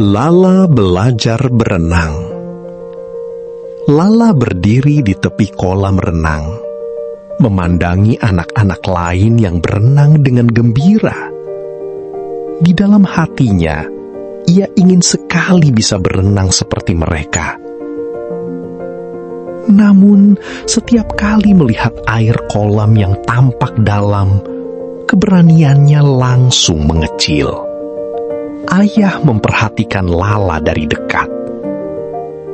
Lala belajar berenang. Lala berdiri di tepi kolam renang, memandangi anak-anak lain yang berenang dengan gembira. Di dalam hatinya, ia ingin sekali bisa berenang seperti mereka. Namun, setiap kali melihat air kolam yang tampak dalam, keberaniannya langsung mengecil. Ayah memperhatikan Lala dari dekat.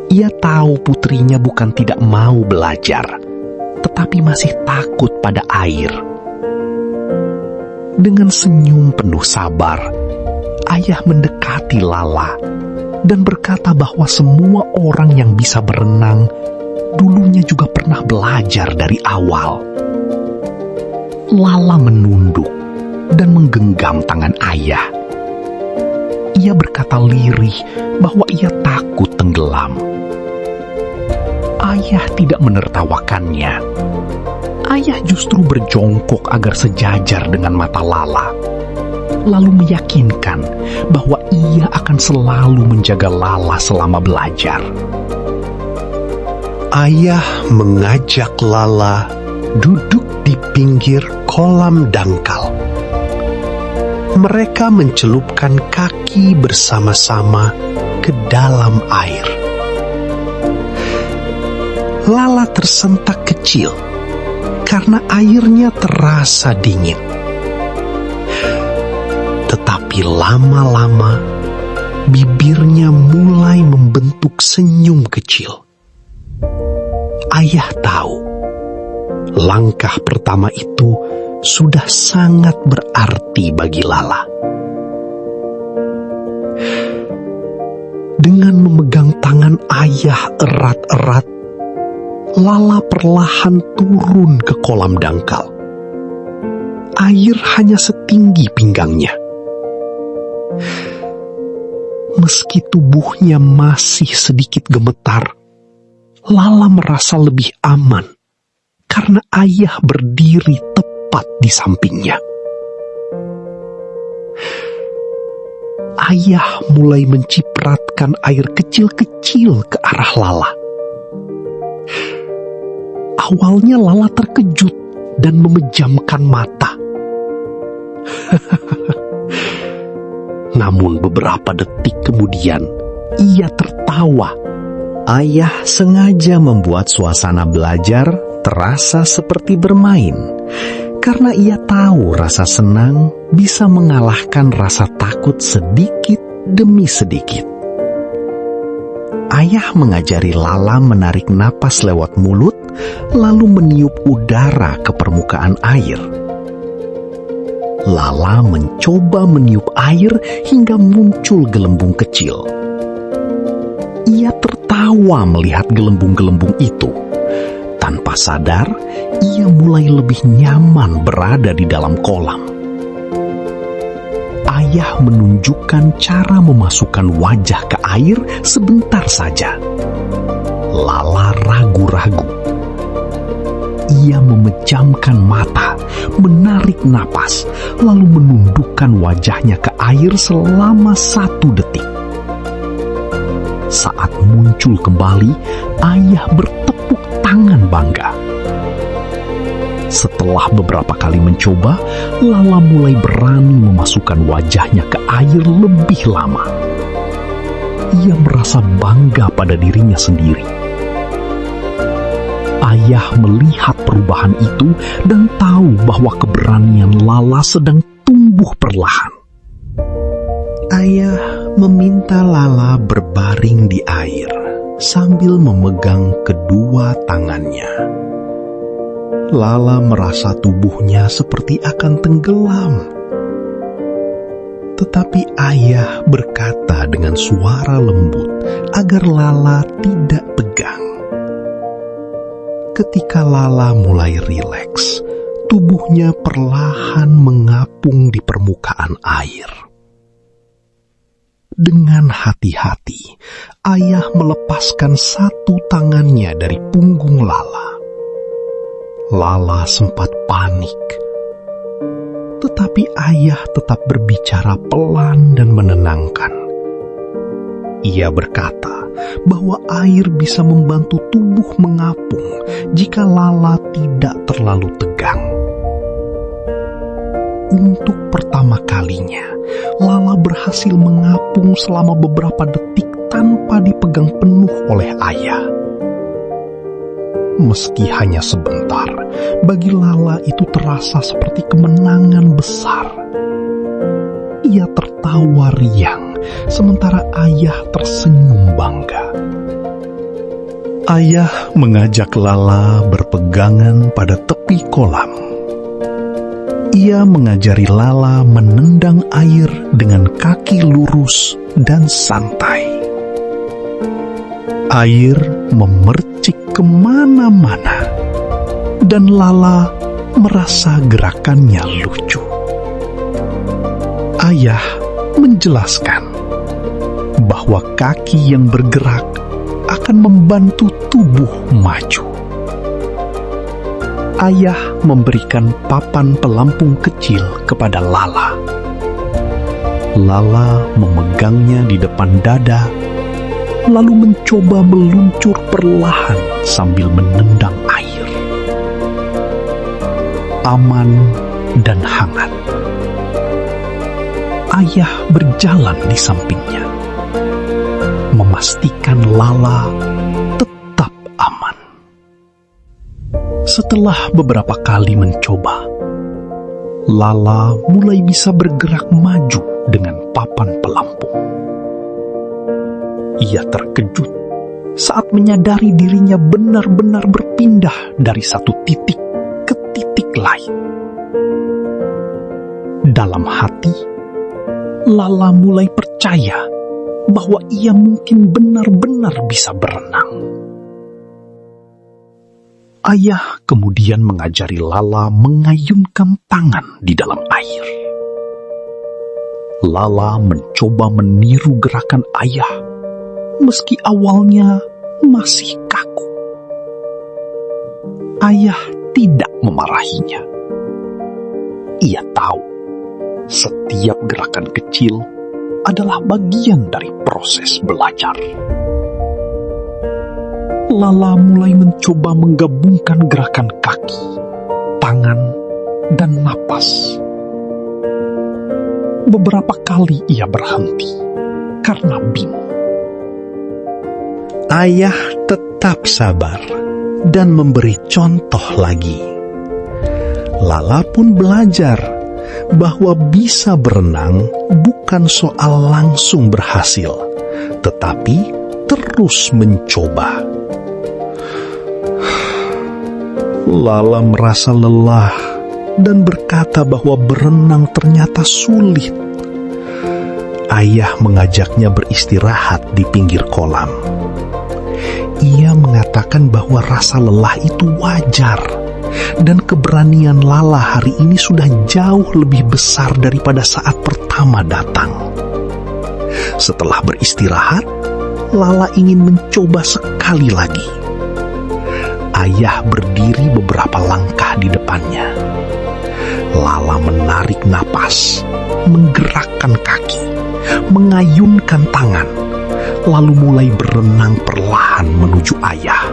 Ia tahu putrinya bukan tidak mau belajar, tetapi masih takut pada air. Dengan senyum penuh sabar, ayah mendekati Lala dan berkata bahwa semua orang yang bisa berenang dulunya juga pernah belajar dari awal. Lala menunduk dan menggenggam tangan ayah. Ia berkata lirih bahwa ia takut tenggelam. Ayah tidak menertawakannya. Ayah justru berjongkok agar sejajar dengan mata Lala, lalu meyakinkan bahwa ia akan selalu menjaga Lala selama belajar. Ayah mengajak Lala duduk di pinggir kolam dangkal. Mereka mencelupkan kaki bersama-sama ke dalam air. Lala tersentak kecil karena airnya terasa dingin. Tetapi lama-lama bibirnya mulai membentuk senyum kecil. Ayah tahu langkah pertama itu sudah sangat berarti bagi Lala. Dengan memegang tangan ayah erat-erat, Lala perlahan turun ke kolam dangkal. Air hanya setinggi pinggangnya. Meski tubuhnya masih sedikit gemetar, Lala merasa lebih aman karena ayah berdiri tepat di sampingnya. Ayah mulai mencipratkan air kecil-kecil ke arah Lala. Awalnya Lala terkejut dan memejamkan mata. Namun beberapa detik kemudian, ia tertawa. Ayah sengaja membuat suasana belajar terasa seperti bermain, karena ia tahu rasa senang bisa mengalahkan rasa takut sedikit demi sedikit. Ayah mengajari Lala menarik napas lewat mulut, lalu meniup udara ke permukaan air. Lala mencoba meniup air hingga muncul gelembung kecil. Ia tertawa melihat gelembung-gelembung itu. Tanpa sadar, ia mulai lebih nyaman berada di dalam kolam. Ayah menunjukkan cara memasukkan wajah ke air sebentar saja. Lala ragu-ragu. Ia memejamkan mata, menarik napas, lalu menundukkan wajahnya ke air selama 1 detik. Saat muncul kembali, ayah bertepuk tangan bangga. Setelah beberapa kali mencoba, Lala mulai berani memasukkan wajahnya ke air lebih lama. Ia merasa bangga pada dirinya sendiri. Ayah melihat perubahan itu dan tahu bahwa keberanian Lala sedang tumbuh perlahan. Ayah meminta Lala berbaring di air sambil memegang kedua tangannya. Lala merasa tubuhnya seperti akan tenggelam. Tetapi ayah berkata dengan suara lembut agar Lala tidak tegang. Ketika Lala mulai rileks, tubuhnya perlahan mengapung di permukaan air. Dengan hati-hati, ayah melepaskan satu tangannya dari punggung Lala. Lala sempat panik. Tetapi ayah tetap berbicara pelan dan menenangkan. Ia berkata bahwa air bisa membantu tubuh mengapung jika Lala tidak terlalu tegang. Untuk pertama kalinya, Lala berhasil mengapung selama beberapa detik tanpa dipegang penuh oleh ayah. Meski hanya sebentar, bagi Lala itu terasa seperti kemenangan besar. Ia tertawa riang, sementara ayah tersenyum bangga. Ayah mengajak Lala berpegangan pada tepi kolam. Ia mengajari Lala menendang air dengan kaki lurus dan santai. Air memercik kemana-mana, dan Lala merasa gerakannya lucu. Ayah menjelaskan bahwa kaki yang bergerak akan membantu tubuh maju. Ayah memberikan papan pelampung kecil kepada Lala. Lala memegangnya di depan dada, lalu mencoba meluncur perlahan sambil menendang air. Aman dan hangat. Ayah berjalan di sampingnya, memastikan Lala tetap aman. Setelah beberapa kali mencoba, Lala mulai bisa bergerak maju dengan papan pelampung. Ia terkejut saat menyadari dirinya benar-benar berpindah dari satu titik ke titik lain. Dalam hati, Lala mulai percaya bahwa ia mungkin benar-benar bisa berenang. Ayah kemudian mengajari Lala mengayunkan tangan di dalam air. Lala mencoba meniru gerakan ayah, meski awalnya masih kaku. Ayah tidak memarahinya. Ia tahu setiap gerakan kecil adalah bagian dari proses belajar. Lala mulai mencoba menggabungkan gerakan kaki, tangan, dan napas. Beberapa kali ia berhenti karena bingung. Ayah tetap sabar dan memberi contoh lagi. Lala pun belajar bahwa bisa berenang bukan soal langsung berhasil, tetapi terus mencoba. Lala merasa lelah dan berkata bahwa berenang ternyata sulit. Ayah mengajaknya beristirahat di pinggir kolam. Ia mengatakan bahwa rasa lelah itu wajar, dan keberanian Lala hari ini sudah jauh lebih besar daripada saat pertama datang. Setelah beristirahat, Lala ingin mencoba sekali lagi. Ayah berdiri beberapa langkah di depannya. Lala menarik napas, menggerakkan kaki, mengayunkan tangan, lalu mulai berenang perlahan menuju ayah.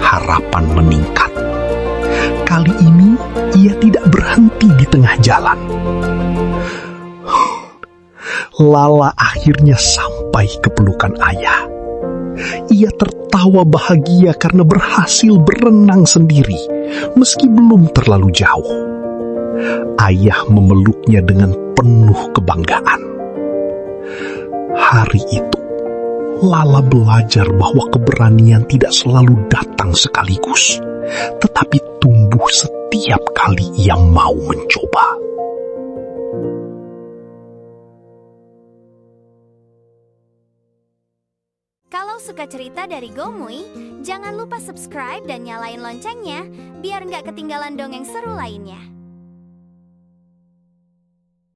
Harapan meningkat. Kali ini ia tidak berhenti di tengah jalan. Lala akhirnya sampai ke pelukan ayah. Ia tertawa bahagia karena berhasil berenang sendiri, meski belum terlalu jauh. Ayah memeluknya dengan penuh kebanggaan. Hari itu, Lala belajar bahwa keberanian tidak selalu datang sekaligus, tetapi tumbuh setiap kali ia mau mencoba. Kalau suka cerita dari Gomui, jangan lupa subscribe dan nyalain loncengnya biar nggak ketinggalan dongeng seru lainnya.